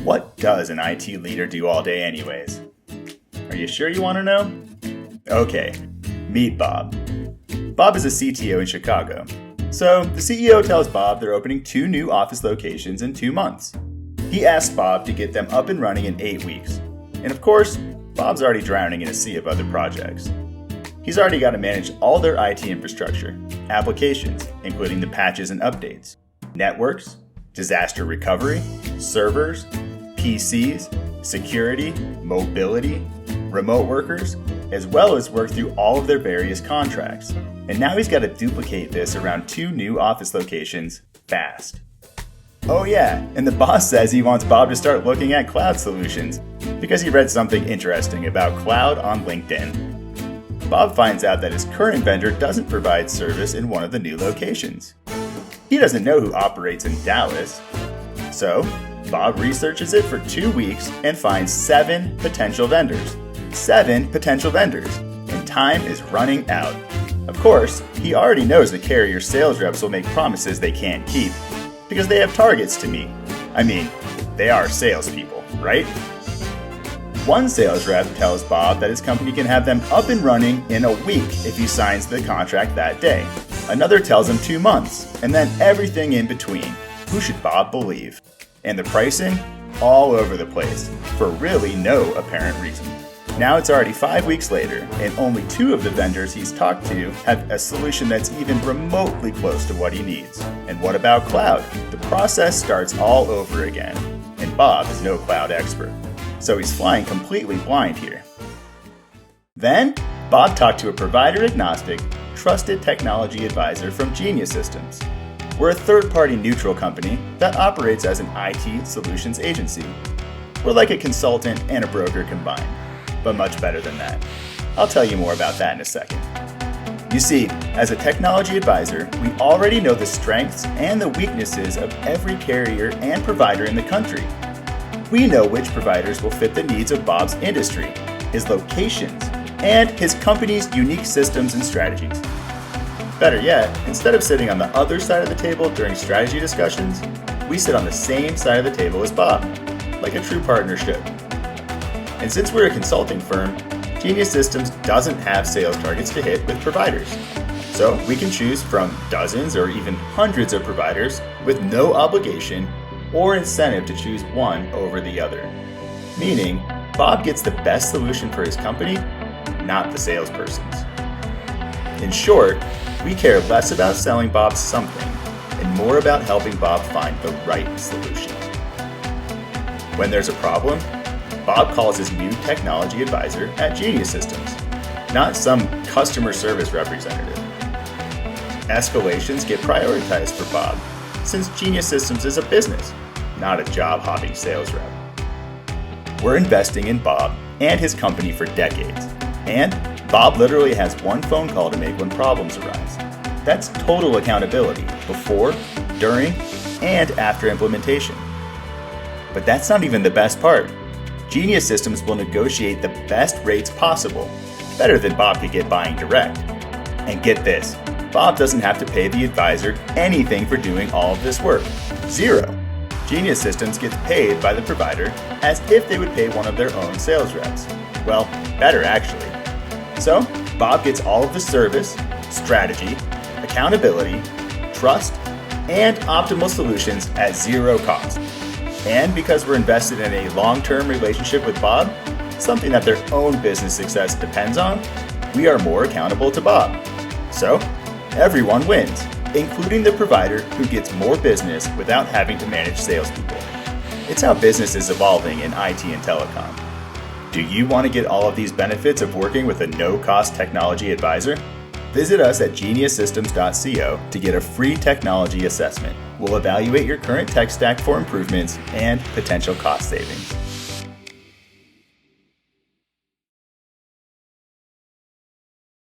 What does an IT leader do all day anyways? Are you sure you want to know? Okay, meet Bob. Bob is a CTO in Chicago. So the CEO tells Bob they're opening 2 new office locations in 2 months. He asks Bob to get them up and running in 8 weeks. And of course, Bob's already drowning in a sea of other projects. He's already got to manage all their IT infrastructure, applications, including the patches and updates, networks, disaster recovery, servers, PCs, security, mobility, remote workers, as well as work through all of their various contracts. And now he's got to duplicate this around 2 new office locations fast. Oh yeah, and the boss says he wants Bob to start looking at cloud solutions because he read something interesting about cloud on LinkedIn. Bob finds out that his current vendor doesn't provide service in one of the new locations. He doesn't know who operates in Dallas. So, Bob researches it for 2 weeks and finds 7 potential vendors. 7 potential vendors, and time is running out. Of course, he already knows the carrier sales reps will make promises they can't keep, because they have targets to meet. I mean, they are salespeople, right? One sales rep tells Bob that his company can have them up and running in a week if he signs the contract that day. Another tells him 2 months, and then everything in between. Who should Bob believe? And the pricing? All over the place, for really no apparent reason. Now it's already 5 weeks later, and only 2 of the vendors he's talked to have a solution that's even remotely close to what he needs. And what about cloud? The process starts all over again, and Bob is no cloud expert. So he's flying completely blind here. Then, Bob talked to a provider-agnostic, trusted technology advisor from Genius Systems. We're a third-party neutral company that operates as an IT solutions agency. We're like a consultant and a broker combined, but much better than that. I'll tell you more about that in a second. You see, as a technology advisor, we already know the strengths and the weaknesses of every carrier and provider in the country. We know which providers will fit the needs of Bob's industry, his locations, and his company's unique systems and strategies. Better yet, instead of sitting on the other side of the table during strategy discussions, we sit on the same side of the table as Bob, like a true partnership. And since we're a consulting firm, Genius Systems doesn't have sales targets to hit with providers. So we can choose from dozens or even hundreds of providers with no obligation or incentive to choose one over the other. Meaning, Bob gets the best solution for his company, not the salesperson's. In short, we care less about selling Bob something and more about helping Bob find the right solution. When there's a problem, Bob calls his new technology advisor at Genius Systems, not some customer service representative. Escalations get prioritized for Bob, since Genius Systems is a business, not a job-hopping sales rep. We're investing in Bob and his company for decades, and Bob literally has one phone call to make when problems arise. That's total accountability before, during, and after implementation. But that's not even the best part. Genius Systems will negotiate the best rates possible, better than Bob could get buying direct. And get this, Bob doesn't have to pay the advisor anything for doing all of this work. 0. Genius Systems gets paid by the provider as if they would pay one of their own sales reps. Well, better actually. So, Bob gets all of the service, strategy, accountability, trust, and optimal solutions at 0 cost. And because we're invested in a long-term relationship with Bob, something that their own business success depends on, we are more accountable to Bob. So, everyone wins, including the provider who gets more business without having to manage salespeople. It's how business is evolving in IT and telecom. Do you want to get all of these benefits of working with a no-cost technology advisor? Visit us at geniussystems.co to get a free technology assessment. We'll evaluate your current tech stack for improvements and potential cost savings.